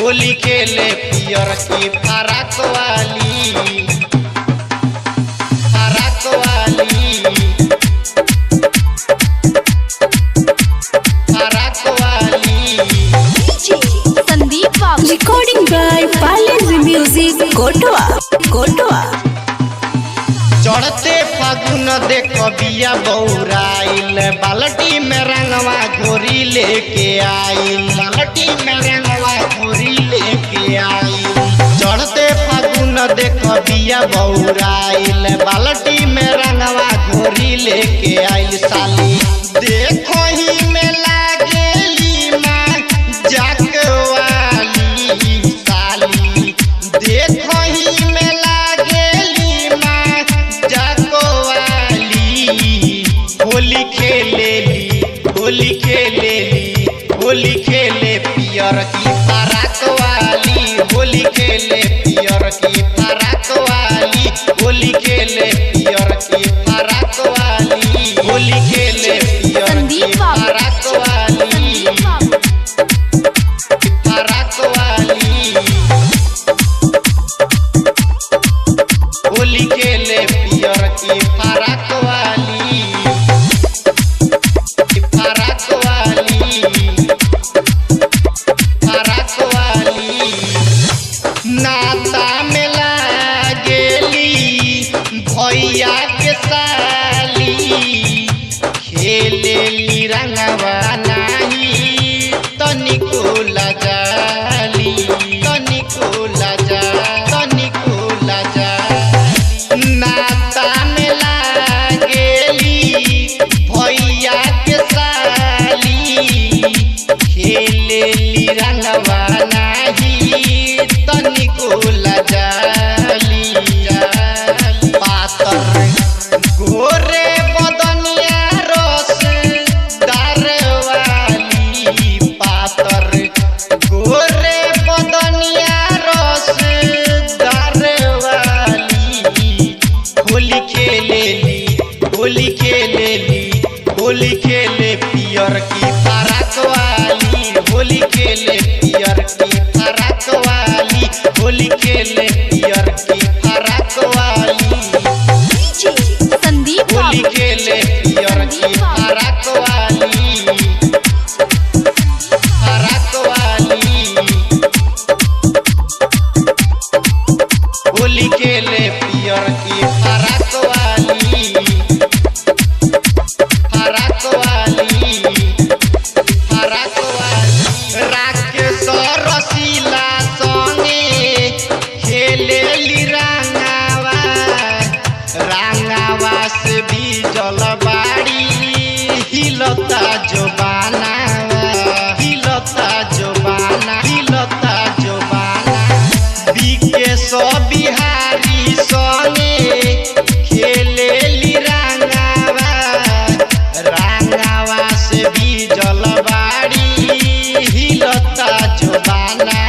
होली खेले पियर की फराक वाली संदीप रिकॉर्डिंग बाय पालेज म्यूजिक कोटवा। चढ़ते फागुन देख बिया बौराइल बाल्टी में रंगवा घोरी लेके आइल चढ़ते फागुन देख बिया बौराइल बाल्टी में रंगवा घोरी लेके आइल। साली देखो ही में लागेली माँ जकवाली साली देखो ही में लागेली माँ जकवाली। होली खेले पियर की फराक वाली होली खेले पियर की फराक वाली होली खेले पियर की फराक वाली होली खेले पियर की फराक वाली होली खेले पियर की फराक वाली नाता में लागेली भैया के साली खेलेली रंगवा नाही तनिको लजाली नाता में लागेली भैया के साली खेलेली रंगवा नाही तनिको लजाली। पातर गोरे बदनिया रस दारवाली पातर गोरे बदनिया रस दारवाली। होली खेले पियर की फराक वाली होली खेले पियर की फराक वाली होली खेले पियर की फराक वाली संदीप होली खेले पियर की फराक वाली होली खेले पियर की फराक वाली राकेश रसीला संगे खेलेली रंगावा से भी जलबाड़ी हिलता जोबाना बीके सो बिहारी संगे खेलेली रंगावा से भी जलबाड़ी हिलता जोबाना।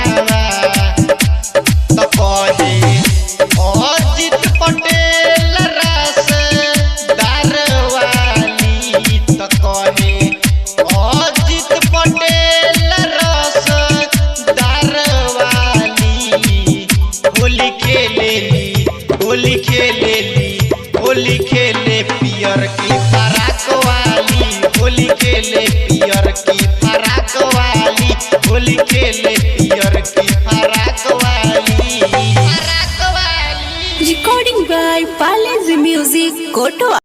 तो कहे अजित पटेल रस दारवाली तो कहे अजित पटेल रस दारवाली। होली खेले पियर की फराक वाली होली खेले पियर की फराक वाली होली खेले पियर की फराक वाली रिकॉर्डिंग बाय पालेज म्यूजिक कोटवा।